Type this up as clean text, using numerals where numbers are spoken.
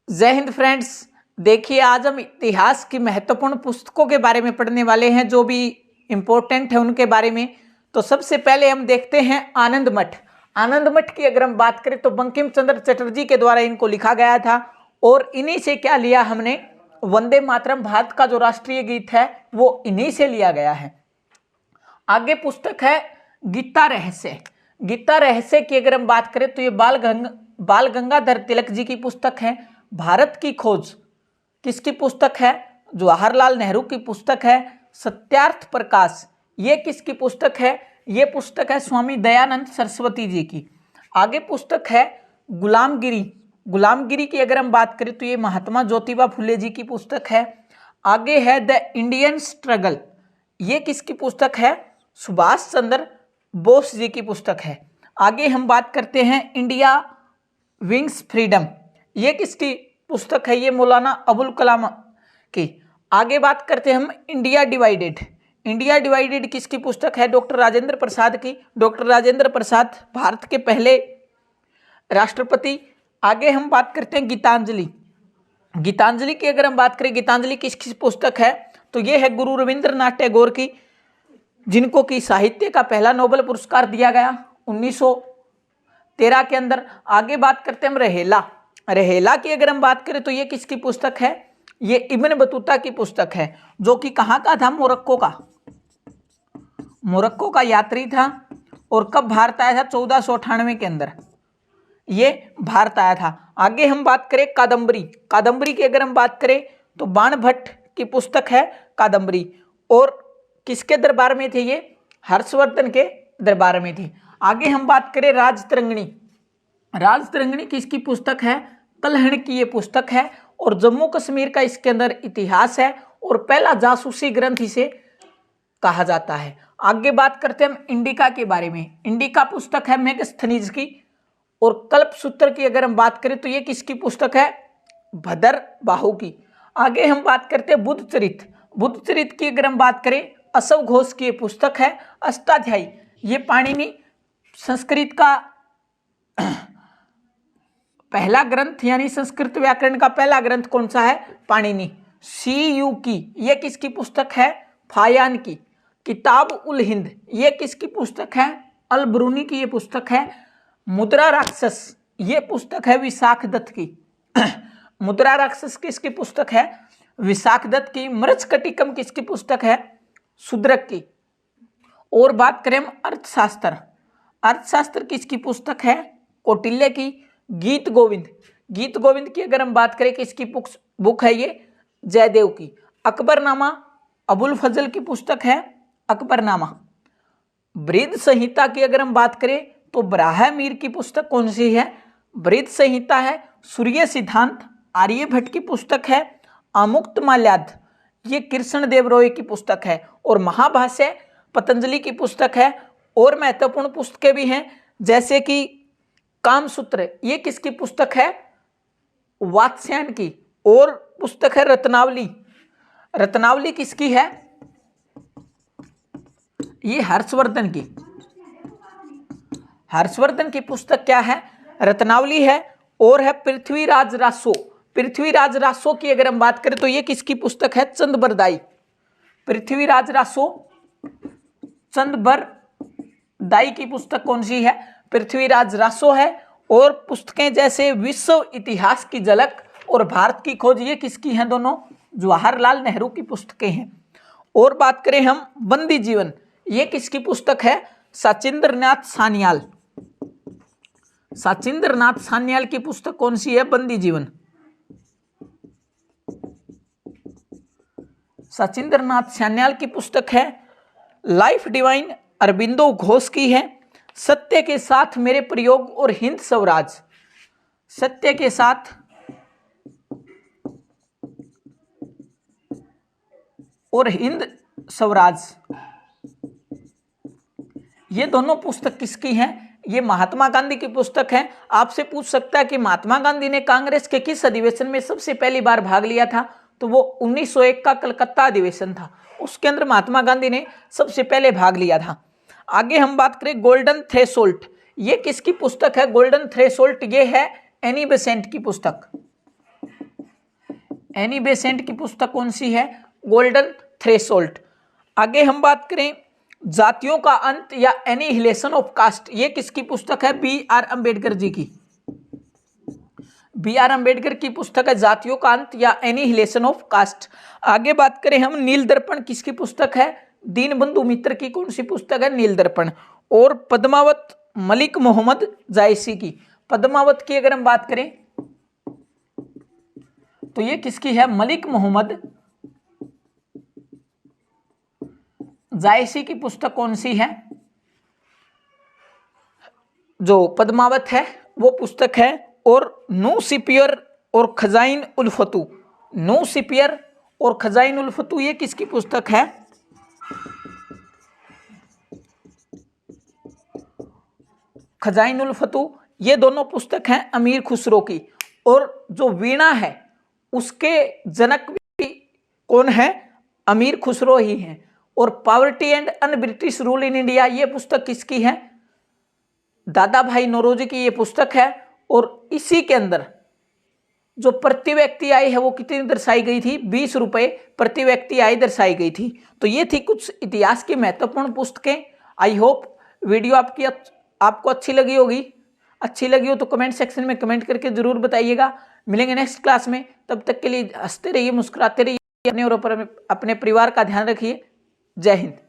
जय हिंद फ्रेंड्स। देखिए, आज हम इतिहास की महत्वपूर्ण पुस्तकों के बारे में पढ़ने वाले हैं, जो भी इम्पोर्टेंट है उनके बारे में। तो सबसे पहले हम देखते हैं आनंद मठ। आनंद मठ की अगर हम बात करें तो बंकिम चंद्र चटर्जी के द्वारा इनको लिखा गया था और इन्हीं से क्या लिया हमने, वंदे मातरम भारत का जो राष्ट्रीय गीत है वो इन्हीं से लिया गया है। आगे पुस्तक है गीता रहस्य। गीता रहस्य की अगर हम बात करें तो ये बाल गंगाधर तिलक जी की पुस्तक है। भारत की खोज किसकी पुस्तक है? जवाहरलाल नेहरू की पुस्तक है। सत्यार्थ प्रकाश ये किसकी पुस्तक है? ये पुस्तक है स्वामी दयानंद सरस्वती जी की। आगे पुस्तक है गुलामगिरी। गुलामगिरी की अगर हम बात करें तो ये महात्मा ज्योतिबा फुले जी की पुस्तक है। आगे है द इंडियन स्ट्रगल। ये किसकी पुस्तक है? सुभाष चंद्र बोस जी की पुस्तक है। आगे हम बात करते हैं इंडिया विंग्स फ्रीडम। ये किसकी पुस्तक है? ये मौलाना अबुल कलाम की। आगे बात करते हैं हम इंडिया डिवाइडेड। इंडिया डिवाइडेड किसकी पुस्तक है? डॉक्टर राजेंद्र प्रसाद की। डॉक्टर राजेंद्र प्रसाद भारत के पहले राष्ट्रपति। आगे हम बात करते हैं गीतांजलि। गीतांजलि की अगर हम बात करें, गीतांजलि किसकी पुस्तक है? तो ये है गुरु रविंद्रनाथ टैगोर की, जिनको की साहित्य का पहला नोबेल पुरस्कार दिया गया 1913 के अंदर। आगे बात करते हैं हम रहेला। रहेला की अगर हम बात करें तो ये किसकी पुस्तक है? ये इब्न बतूता की पुस्तक है, जो कि कहाँ का था? मोरक्को का। मोरक्को का यात्री था और कब भारत आया था? 1498 के अंदर ये भारत आया था। आगे हम बात करें कादम्बरी। कादम्बरी की अगर हम बात करें तो बाण भट्ट की पुस्तक है कादम्बरी। और किसके दरबार में थे ये? हर्षवर्धन के दरबार में थी। आगे हम बात करें राजतरंगिणी। राजतरंगिणी किसकी पुस्तक है? कल्हण की ये पुस्तक है और जम्मू कश्मीर का इसके अंदर इतिहास है और पहला जासूसी ग्रंथ इसे कहा जाता है। आगे बात करते हैं हम इंडिका के बारे में। इंडिका पुस्तक है मेगस्थनीज की। और कल्पसूत्र की अगर हम बात करें तो ये किसकी पुस्तक है? भदर बाहु की। आगे हम बात करते हैं बुद्ध चरित। बुद्ध चरित की अगर हम बात करें, अशव घोष की ये पुस्तक है। अष्टाध्यायी ये पाणिनि संस्कृत का पहला ग्रंथ, यानी संस्कृत व्याकरण का पहला ग्रंथ कौन सा है? पाणिनि। CU की ये किसकी पुस्तक है? फायान की। किताब उल हिंद ये किसकी पुस्तक है? अल ब्रूनी की ये पुस्तक है। मुद्रा राक्षस ये पुस्तक है विशाख दत्त की। मुद्रा राक्षस किसकी पुस्तक है? विशाख दत्त की। मृच्छकटिकम किसकी पुस्तक है? शूद्रक की। और बात करें हम अर्थशास्त्र। अर्थशास्त्र किसकी पुस्तक है? कौटिल्य की। गीत गोविंद। गीत गोविंद की अगर हम बात करें, किसकी बुक है ये? जयदेव की। अकबरनामा अबुल फजल की पुस्तक है अकबरनामा। बृहद संहिता की अगर हम बात करें तो ब्राह्मीर की पुस्तक कौन सी है? बृहद संहिता है। सूर्य सिद्धांत आर्यभट्ट की पुस्तक है। आमुक्त माल्याद ये कृष्ण देव रॉय की पुस्तक है। और महाभाष्य पतंजलि की पुस्तक है। और महत्वपूर्ण पुस्तकें भी हैं, जैसे कि कामसूत्र ये किसकी पुस्तक है? वात्स्यायन की। और पुस्तक है रत्नावली। रत्नावली किसकी है? ये हर्षवर्धन की। हर्षवर्धन की पुस्तक क्या है? रत्नावली है। और है पृथ्वीराज रासो। पृथ्वीराज रासो की अगर हम बात करें तो ये किसकी पुस्तक है? चंदबरदाई। पृथ्वीराज रासो चंदबरदाई की पुस्तक कौन सी है? पृथ्वीराज रासो है। और पुस्तकें जैसे विश्व इतिहास की झलक और भारत की खोज ये किसकी हैं? दोनों जवाहरलाल नेहरू की पुस्तकें हैं। और बात करें हम बंदी जीवन, ये किसकी पुस्तक है? सचिंद्रनाथ सान्याल। सचिंद्रनाथ सान्याल की पुस्तक कौन सी है? बंदी जीवन। सचिंद्रनाथ सान्याल की पुस्तक है लाइफ डिवाइन। अरबिंदो घोष की है सत्य के साथ मेरे प्रयोग और हिंद स्वराज। सत्य के साथ और हिंद स्वराज ये दोनों पुस्तक किसकी हैं? ये महात्मा गांधी की पुस्तक है। आपसे पूछ सकता है कि महात्मा गांधी ने कांग्रेस के किस अधिवेशन में सबसे पहली बार भाग लिया था? तो वो 1901 का कलकत्ता अधिवेशन था, उसके अंदर महात्मा गांधी ने सबसे पहले भाग लिया था। आगे हम बात करें गोल्डन थ्रेशोल्ड, ये किसकी पुस्तक है? गोल्डन थ्रेशोल्ड ये है एनी बेसेंट की पुस्तक। एनी बेसेंट की पुस्तक कौन सी है? Golden threshold. आगे हम बात करें जातियों का अंत या एनिहिलेशन ऑफ कास्ट, ये किसकी पुस्तक है? B.R. अम्बेडकर जी की। B.R. अम्बेडकर की पुस्तक है जातियों का अंत या एनिहिलेशन ऑफ कास्ट। आगे बात करें हम नील दर्पण किसकी पुस्तक है? दीनबंधु मित्र की कौन सी पुस्तक है? नील दर्पण। और पद्मावत मलिक मोहम्मद जायसी की। पद्मावत की अगर हम बात करें तो ये किसकी है? मलिक मोहम्मद जायसी की पुस्तक कौन सी है? जो पद्मावत है वो पुस्तक है। और नू सिपियर और खजाइन उल फतू, नू सिपियर और खजाइन उल फतू ये किसकी पुस्तक है? खजाइन उल फतू ये दोनों पुस्तक हैं अमीर खुसरो की। और जो वीणा है उसके जनक भी कौन है? अमीर खुसरो ही हैं। और poverty and un British rule in India ये पुस्तक किसकी है? दादा भाई नौरोजी की ये पुस्तक है। और इसी के अंदर जो प्रति व्यक्ति आय है वो कितनी दर्शाई गई थी? 20 रुपए प्रति व्यक्ति आय दर्शाई गई थी। तो ये थी कुछ इतिहास की महत्वपूर्ण पुस्तकें। आई होप वीडियो आपको अच्छी लगी होगी। अच्छी लगी हो तो कमेंट सेक्शन में कमेंट करके जरूर बताइएगा। मिलेंगे नेक्स्ट क्लास में, तब तक के लिए हंसते रहिए, मुस्कुराते रहिए, अपने और अपने परिवार का ध्यान रखिए। जय हिंद।